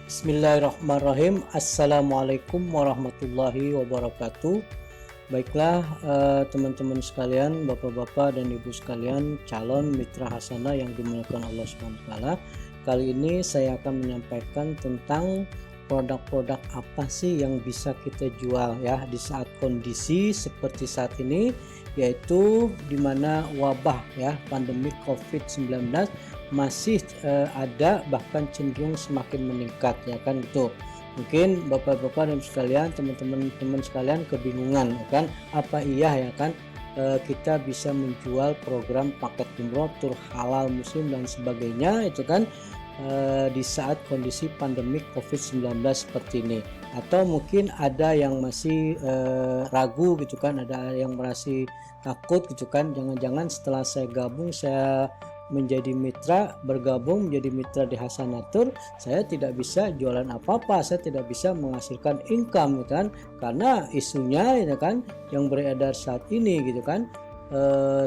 Bismillahirrahmanirrahim. Assalamualaikum warahmatullahi wabarakatuh. Baiklah teman-teman sekalian, bapak-bapak dan ibu sekalian, calon mitra hasanah yang dimuliakan Allah SWT. Kali ini saya akan menyampaikan tentang produk-produk apa sih yang bisa kita jual ya di saat kondisi seperti saat ini, yaitu dimana wabah ya pandemi COVID-19 masih ada, bahkan cenderung semakin meningkat ya kan gitu. Mungkin bapak-bapak dan sekalian, teman-teman sekalian kebingungan ya kan, apa iya ya kan kita bisa menjual program paket umroh, tur halal muslim dan sebagainya itu kan di saat kondisi pandemi COVID-19 seperti ini. Atau mungkin ada yang masih ragu gitu kan, ada yang masih takut gitu kan, jangan-jangan setelah saya gabung, saya menjadi mitra, bergabung menjadi mitra di Hasanatur, saya tidak bisa jualan apa-apa, saya tidak bisa menghasilkan income gitu kan, karena isunya gitu kan yang beredar saat ini gitu kan,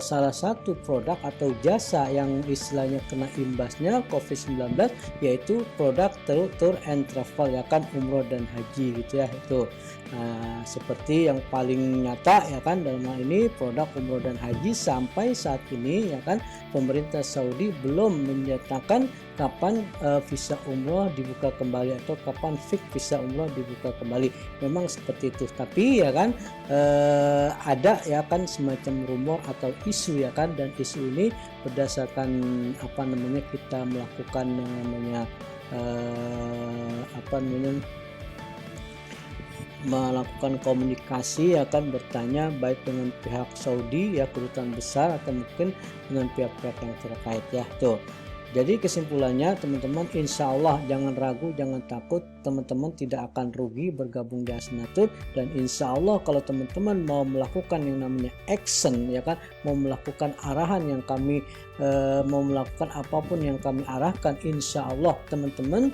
salah satu produk atau jasa yang istilahnya kena imbasnya COVID-19 yaitu produk tour and travel ya kan, umroh dan haji gitu ya itu. Nah, seperti yang paling nyata ya kan dalam hal ini produk umroh dan haji, sampai saat ini ya kan pemerintah Saudi belum menyatakan kapan visa umroh dibuka kembali atau kapan fix visa umroh dibuka kembali. Memang seperti itu, tapi ya kan ada ya kan semacam rumor atau isu ya kan, dan isu ini berdasarkan apa namanya kita melakukan yang namanya melakukan komunikasi akan bertanya baik dengan pihak Saudi ya, kedutaan besar, atau mungkin dengan pihak-pihak yang terkait ya tuh. Jadi kesimpulannya teman-teman, insya Allah jangan ragu, jangan takut, teman-teman tidak akan rugi bergabung di Hasanatur. Dan insya Allah kalau teman-teman mau melakukan yang namanya action ya kan, mau melakukan arahan yang kami mau melakukan apapun yang kami arahkan, insya Allah teman-teman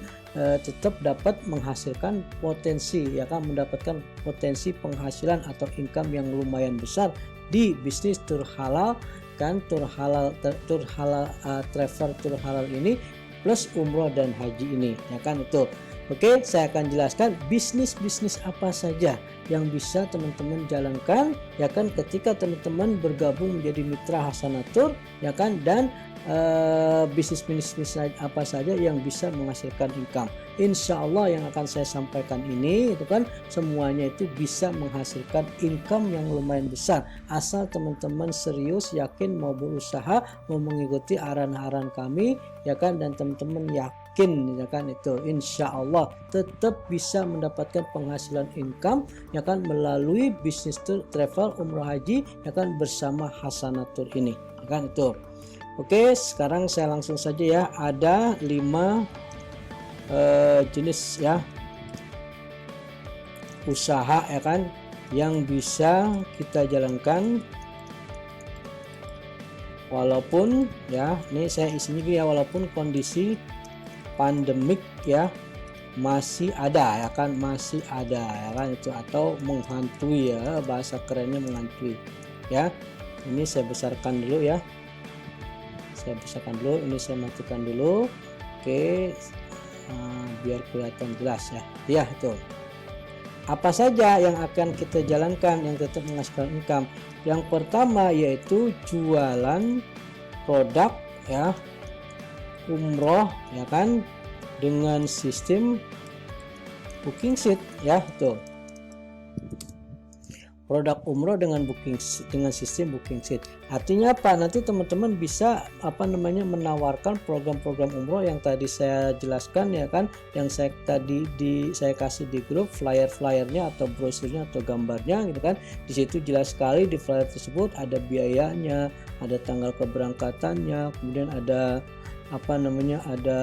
tetap dapat menghasilkan potensi ya kan, mendapatkan potensi penghasilan atau income yang lumayan besar di bisnis tur halal kan, tur halal travel tur halal ini plus umroh dan haji ini ya kan itu. Oke, saya akan jelaskan bisnis apa saja yang bisa teman-teman jalankan ya kan ketika teman-teman bergabung menjadi mitra Hasanatur ya kan, dan bisnis apa saja yang bisa menghasilkan income. Insya Allah yang akan saya sampaikan ini itu kan semuanya itu bisa menghasilkan income yang lumayan besar, asal teman-teman serius, yakin, mau berusaha, mau mengikuti arahan-arahan kami ya kan, dan teman-teman yakin ya kan itu insya Allah tetap bisa mendapatkan penghasilan income ya kan melalui bisnis travel umroh haji ya kan bersama Hasanatur ini ya kan itu. Oke, sekarang saya langsung saja ya. Ada 5 jenis ya usaha ya kan yang bisa kita jalankan, walaupun ya ini saya isinya ya, walaupun kondisi pandemik ya masih ada ya kan, masih ada ya kan itu, atau menghantui ya, bahasa kerennya menghantui ya. Ini saya besarkan dulu ya, ini saya matikan dulu. Oke, biar kelihatan jelas ya itu apa saja yang akan kita jalankan yang tetap menghasilkan income. Yang pertama yaitu jualan produk ya umroh ya kan dengan sistem booking sheet ya itu. Produk umroh dengan sistem booking sheet. Artinya apa? Nanti teman-teman bisa menawarkan program-program umroh yang tadi saya jelaskan ya kan, yang saya kasih di grup flyer-flyernya atau brosurnya atau gambarnya gitu kan. Di situ jelas sekali di flyer tersebut ada biayanya, ada tanggal keberangkatannya, kemudian ada ada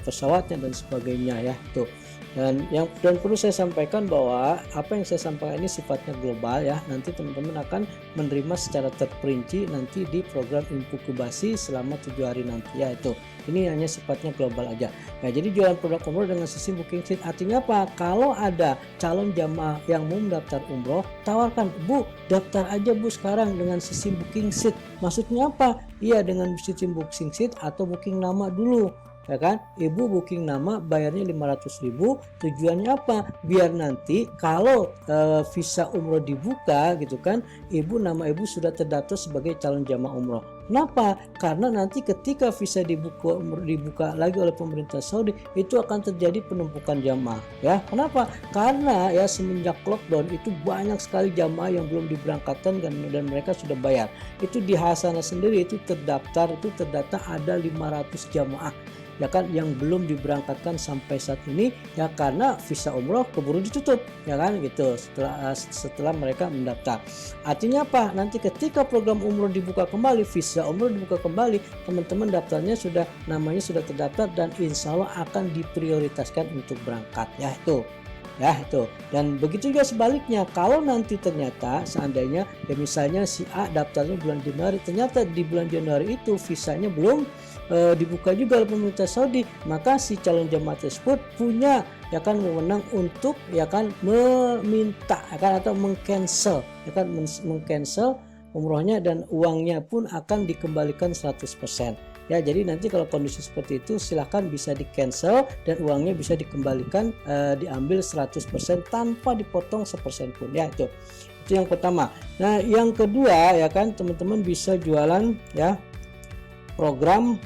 pesawatnya dan sebagainya ya tuh. Dan perlu saya sampaikan bahwa apa yang saya sampaikan ini sifatnya global ya. Nanti teman-teman akan menerima secara terperinci nanti di program inkubasi selama 7 hari nanti ya itu. Ini hanya sifatnya global aja. Nah, jadi jualan produk umroh dengan sistem booking sheet artinya apa? Kalau ada calon jamaah yang mau mendaftar umroh, tawarkan, Bu, daftar aja Bu sekarang dengan sistem booking sheet. Maksudnya apa? Iya, dengan sistem booking sheet atau booking nama dulu. ya kan, ibu booking nama bayarnya 500.000. Tujuannya apa? Biar nanti kalau visa umroh dibuka gitu kan, nama ibu sudah terdaftar sebagai calon jamaah umroh. Kenapa? Karena nanti ketika visa dibuka lagi oleh pemerintah Saudi, itu akan terjadi penumpukan jamaah ya. Kenapa? Karena ya semenjak lockdown itu banyak sekali jamaah yang belum diberangkatkan dan mereka sudah bayar. Itu di Hasanah sendiri itu terdata ada 500 jamaah ya kan yang belum diberangkatkan sampai saat ini ya, karena visa umroh keburu ditutup ya kan gitu setelah mereka mendaftar. Artinya apa? Nanti ketika program umroh dibuka kembali, visa umroh dibuka kembali, teman-teman daftarnya namanya sudah terdaftar dan insya Allah akan diprioritaskan untuk berangkat ya itu. Dan begitu juga sebaliknya, kalau nanti ternyata seandainya ya misalnya si A daftarnya bulan Januari, ternyata di bulan Januari itu visanya belum dibuka juga oleh pemerintah Saudi, maka si calon jamaah tersebut punya ya kan wewenang untuk ya kan meminta ya kan atau mengcancel ya kan mengcancel umrohnya dan uangnya pun akan dikembalikan 100%. Ya, jadi nanti kalau kondisi seperti itu silahkan bisa di cancel dan uangnya bisa dikembalikan diambil 100% tanpa dipotong 1% pun ya itu yang pertama. Nah yang kedua ya kan teman-teman bisa jualan ya program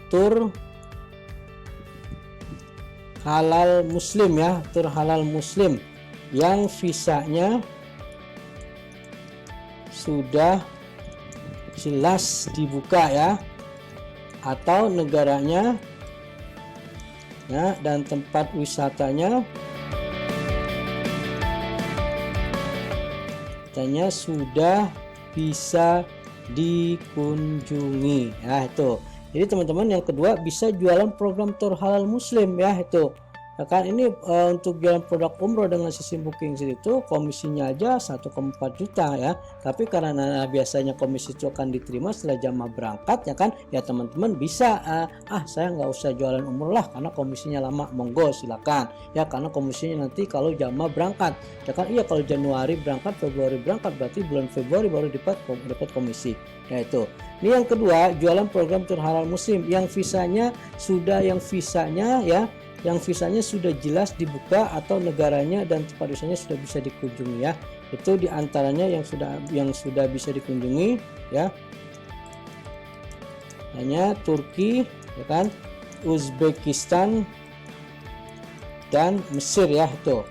tur halal muslim ya, tur halal muslim yang visanya sudah jelas dibuka ya, atau negaranya ya dan tempat wisatanya sudah bisa dikunjungi ya itu. Jadi teman-teman yang kedua bisa jualan program tur halal muslim ya itu. Ya kan ini untuk jualan produk umroh dengan sistem booking itu komisinya aja 1,4 juta ya. Tapi karena biasanya komisi itu akan diterima setelah jamaah berangkat ya kan, ya teman-teman bisa saya nggak usah jualan umroh lah karena komisinya lama, monggo silakan ya, karena komisinya nanti kalau jamaah berangkat ya kan. Iya kalau Januari berangkat, Februari berangkat, berarti bulan Februari baru dapat komisi ya itu. Ini yang kedua, jualan program tur halal muslim yang visanya sudah jelas dibuka atau negaranya dan tempat wisatanya sudah bisa dikunjungi ya. Itu diantaranya yang sudah bisa dikunjungi ya, hanya Turki ya kan, Uzbekistan dan Mesir ya itu.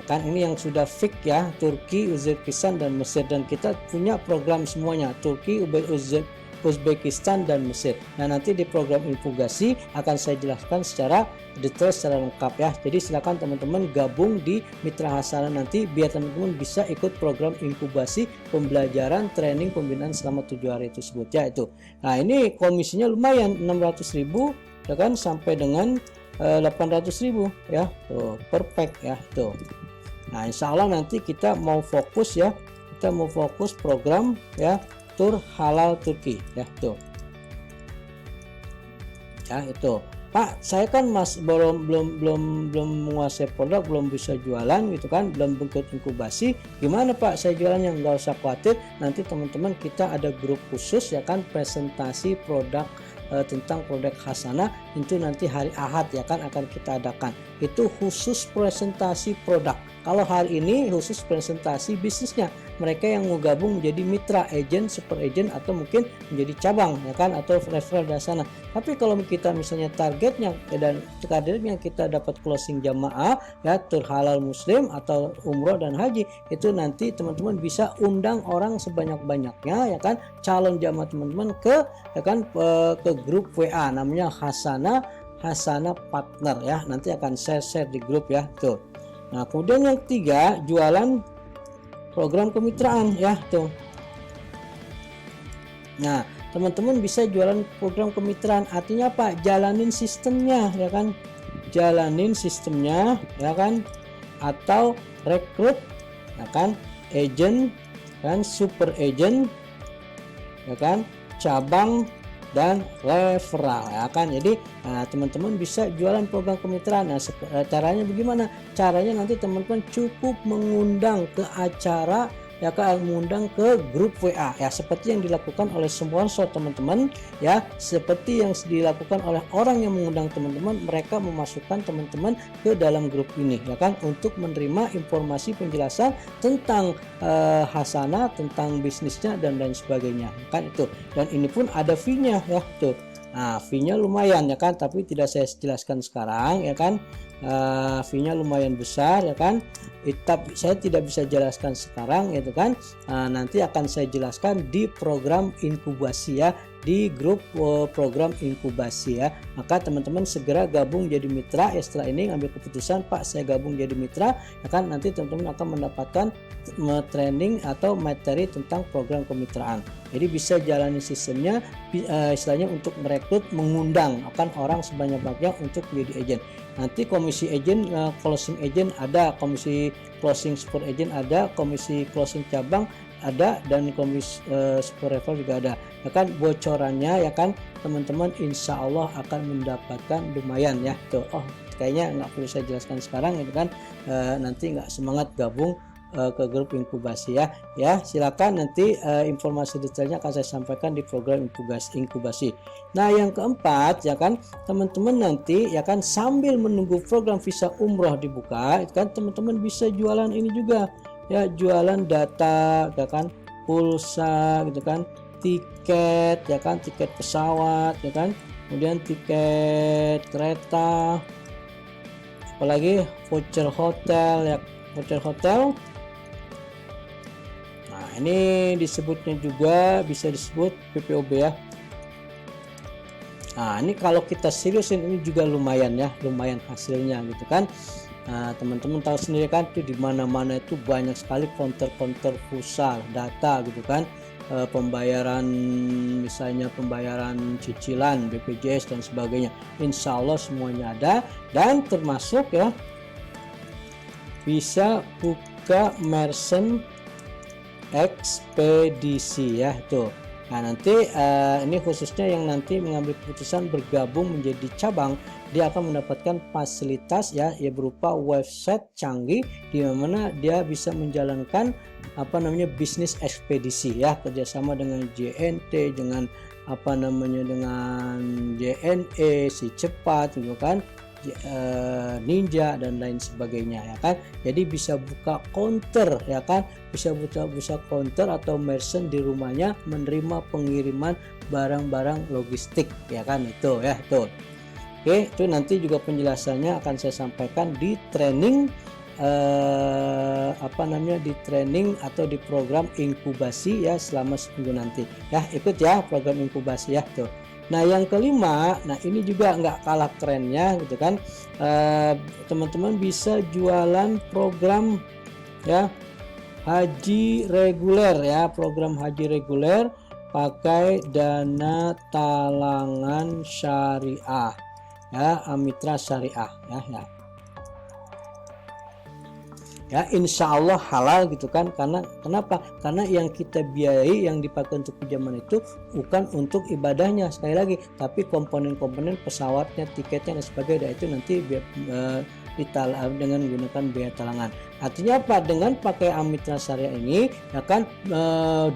Kan ini yang sudah fix ya, Turki, Uzbekistan dan Mesir, dan kita punya program semuanya Turki, Uzbekistan dan Mesir. Nah nanti di program infogasi akan saya jelaskan secara detail, secara lengkap ya. Jadi silakan teman-teman gabung di Mitra Hasanah nanti biar teman-teman bisa ikut program inkubasi pembelajaran training pembinaan selama 7 hari tersebut ya itu. Nah ini komisinya lumayan 600.000 ya kan sampai dengan 800.000 ya tuh, per pack ya tuh. Nah insya Allah nanti kita mau fokus program ya tur halal Turki ya tuh ya itu. Pak saya kan belum menguasai produk, belum bisa jualan gitu kan, belum ikut inkubasi, gimana Pak saya jualannya? Nggak usah khawatir, nanti teman-teman kita ada grup khusus ya kan, presentasi produk tentang produk Hasanah itu nanti hari Ahad ya kan akan kita adakan, itu khusus presentasi produk. Kalau hari ini khusus presentasi bisnisnya, mereka yang mau gabung menjadi mitra, agent, super agent, atau mungkin menjadi cabang ya kan, atau referral dari sana. Tapi kalau kita misalnya targetnya dan targetnya kita dapat closing jamaah ya tur halal muslim atau umroh dan haji, itu nanti teman-teman bisa undang orang sebanyak-banyaknya ya kan, calon jamaah teman-teman ke ya kan ke grup WA namanya Hasanah Partner ya, nanti akan share di grup ya tuh. Nah kemudian yang ketiga, jualan program kemitraan ya tuh. Nah teman-teman bisa jualan program kemitraan, artinya apa? Jalanin sistemnya ya kan, ya kan, atau rekrut ya kan, agent kan, super agent ya kan, cabang dan referral ya kan. Jadi teman-teman bisa jualan program kemitraan. Nah caranya bagaimana? Caranya nanti teman-teman cukup mengundang ke acara ya kan, mengundang ke grup WA ya, seperti yang dilakukan oleh sponsor teman-teman ya, seperti yang dilakukan oleh orang yang mengundang teman-teman, mereka memasukkan teman-teman ke dalam grup ini ya kan, untuk menerima informasi penjelasan tentang Hasanah, tentang bisnisnya dan lain sebagainya kan itu. Dan ini pun ada fee-nya ya tuh. Nah, fee-nya lumayan ya kan, tapi tidak saya jelaskan sekarang ya kan. Fee-nya lumayan besar ya kan. Tapi saya tidak bisa jelaskan sekarang gitu kan. Nanti akan saya jelaskan di program inkubasi ya, di grup program inkubasi ya. Maka teman-teman segera gabung jadi mitra ya, setelah ini ngambil keputusan, Pak saya gabung jadi mitra ya kan, nanti teman-teman akan mendapatkan training atau materi tentang program kemitraan. Jadi bisa jalani sistemnya istilahnya untuk merekrut, mengundang akan orang sebanyak-banyaknya untuk menjadi agent. Nanti komisi agent, closing agent ada, komisi closing support agent ada, komisi closing cabang ada, dan komisi support referral juga ada ya kan. Bocorannya ya kan teman-teman insya Allah akan mendapatkan lumayan ya tuh. Oh kayaknya nggak perlu saya jelaskan sekarang gitu kan, nanti nggak semangat gabung ke grup inkubasi ya. Silakan nanti informasi detailnya akan saya sampaikan di program inkubasi. Nah yang keempat ya kan teman-teman, nanti ya kan sambil menunggu program visa umroh dibuka kan, teman-teman bisa jualan ini juga ya, jualan data ya kan, pulsa gitu kan, tiket ya kan, tiket pesawat ya kan, kemudian tiket kereta, apalagi voucher hotel ya, voucher hotel. Nah ini disebutnya juga bisa disebut PPOB ya. Nah ini kalau kita seriusin ini juga lumayan ya, lumayan hasilnya gitu kan. Nah teman-teman tahu sendiri kan tuh, di mana-mana itu banyak sekali counter-counter pulsa data gitu kan, pembayaran misalnya pembayaran cicilan BPJS dan sebagainya, insya Allah semuanya ada. Dan termasuk ya bisa buka merchant ekspedisi ya tuh. Nah nanti ini khususnya yang nanti mengambil keputusan bergabung menjadi cabang, dia akan mendapatkan fasilitas ya berupa website canggih di mana dia bisa menjalankan bisnis ekspedisi ya, kerjasama dengan JNT, dengan dengan JNE, si cepat gitu kan, Ninja dan lain sebagainya ya kan. Jadi bisa buka counter ya kan, bisa counter atau merchant di rumahnya menerima pengiriman barang-barang logistik ya kan, itu ya tuh. Oke, itu nanti juga penjelasannya akan saya sampaikan di training di training atau di program inkubasi ya selama seminggu nanti ya. Ikut ya program inkubasi ya tuh. Nah yang kelima, nah ini juga nggak kalah kerennya gitu kan, teman-teman bisa jualan program ya haji reguler ya, program haji reguler pakai dana talangan syariah ya, mitra syariah ya insya Allah halal gitu kan. Karena kenapa? Karena yang kita biayai, yang dipakai untuk pinjaman itu bukan untuk ibadahnya sekali lagi, tapi komponen-komponen pesawatnya, tiketnya dan sebagainya, itu nanti dengan menggunakan biaya talangan. Artinya apa? Dengan pakai mitra syariah ini ya kan,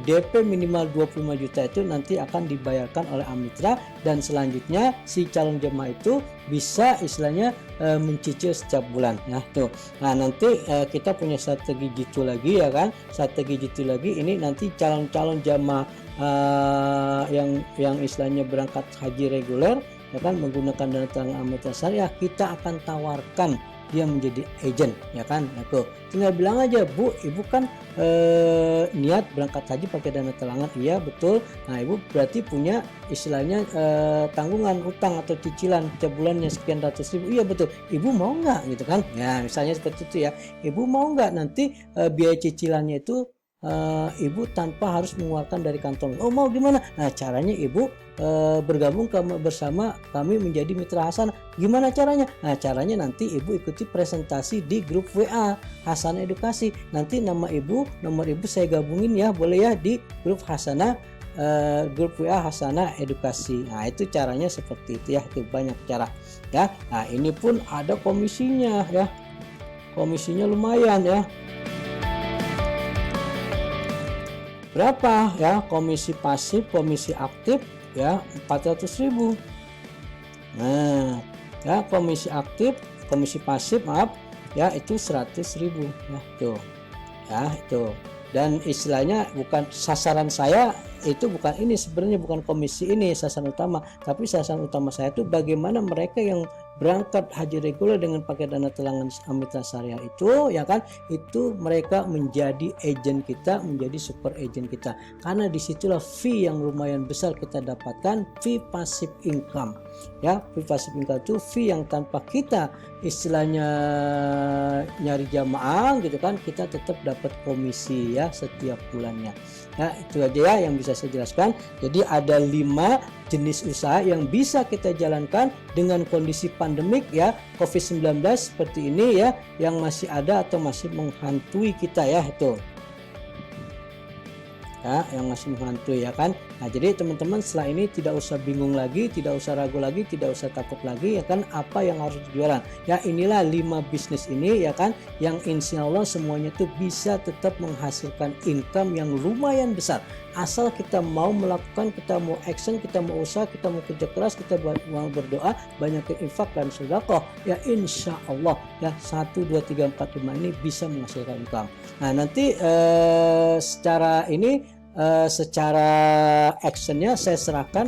DP minimal 25 juta itu nanti akan dibayarkan oleh mitra, dan selanjutnya si calon jemaah itu bisa istilahnya mencicil setiap bulan ya tuh. Nah nanti kita punya strategi jitu lagi ya kan, strategi jitu lagi ini nanti calon-calon jemaah yang istilahnya berangkat haji reguler ya kan, menggunakan dana talangan mitra syariah, kita akan tawarkan dia menjadi agent ya kan. Nah tuh tinggal bilang aja, Bu ibu kan niat berangkat haji pakai dana talangan, iya betul. Nah ibu berarti punya istilahnya tanggungan utang atau cicilan setiap bulannya sekian ratus ribu, iya betul. Ibu mau nggak gitu kan ya, misalnya seperti itu ya. Ibu mau nggak nanti biaya cicilannya itu ibu tanpa harus mengeluarkan dari kantong? Oh mau gimana? Nah caranya ibu bergabung bersama kami menjadi mitra Hasanah. Gimana caranya? Nah caranya nanti ibu ikuti presentasi di grup WA Hasanah Edukasi. Nanti nomor ibu saya gabungin ya, boleh ya di grup Hasanah, grup WA Hasanah Edukasi. Nah itu caranya seperti itu ya, itu banyak cara ya. Nah ini pun ada komisinya ya, komisinya lumayan ya. berapa ya? Komisi pasif, komisi aktif ya 400.000. Nah, ya komisi aktif, komisi pasif maaf ya itu 100.000 ya tuh. Ya itu. Dan istilahnya bukan sasaran saya itu bukan ini, sebenarnya bukan komisi ini sasaran utama, tapi sasaran utama saya itu bagaimana mereka yang berangkat haji reguler dengan pakai dana talangan Mitra Syariah itu ya kan, itu mereka menjadi agent kita, menjadi super agent kita, karena disitulah fee yang lumayan besar kita dapatkan, fee passive income ya. Fee passive income itu fee yang tanpa kita istilahnya nyari jamaah gitu kan, kita tetap dapat komisi ya setiap bulannya. Nah itu aja ya yang bisa saya jelaskan. Jadi ada 5 jenis usaha yang bisa kita jalankan dengan kondisi pandemik ya, COVID-19 seperti ini ya, yang masih ada atau masih menghantui kita ya itu. Ya, yang masih menghantui ya kan. Nah jadi teman-teman setelah ini tidak usah bingung lagi, tidak usah ragu lagi, tidak usah takut lagi ya kan, apa yang harus dijualan ya. Inilah 5 bisnis ini ya kan, yang insya Allah semuanya tuh bisa tetap menghasilkan income yang lumayan besar, asal kita mau melakukan, kita mau action, kita mau usaha, kita mau kerja keras, kita mau berdoa, banyakin infak dan sedekah ya, insya Allah ya 1, 2, 3, 4, 5 ini bisa menghasilkan income. Nah nanti secara ini secara actionnya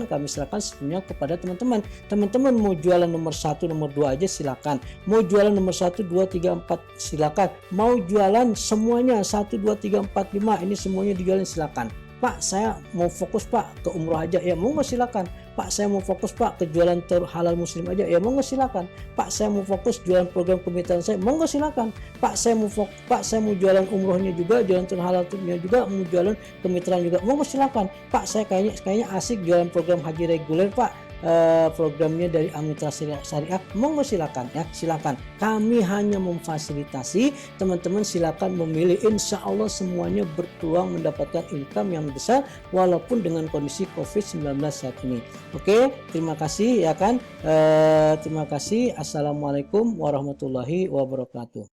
kami serahkan sepenuhnya kepada teman-teman. Teman-teman mau jualan nomor 1, nomor 2 aja silakan, mau jualan nomor 1, 2, 3, 4 silakan, mau jualan semuanya 1, 2, 3, 4, 5 ini semuanya dijualin silakan. Pak saya mau fokus Pak ke umroh aja ya, mau nggak silakan. Pak saya mau fokus Pak ke jualan halal muslim aja ya, mau nggak silakan. Pak saya mau fokus jualan program kemitraan saya, mau nggak silakan. Pak saya mau jualan umrohnya juga, jualan halalnya juga, mau jualan kemitraan juga, mau nggak silakan. Pak saya kayaknya asik jualan program haji reguler Pak, programnya dari Mitra Syariah, mau nggak silakan ya, silakan. Kami hanya memfasilitasi, teman-teman silakan memilih, insya Allah semuanya berpeluang mendapatkan income yang besar walaupun dengan kondisi COVID-19 saat ini. Oke, terima kasih ya kan. Terima kasih. Assalamualaikum warahmatullahi wabarakatuh.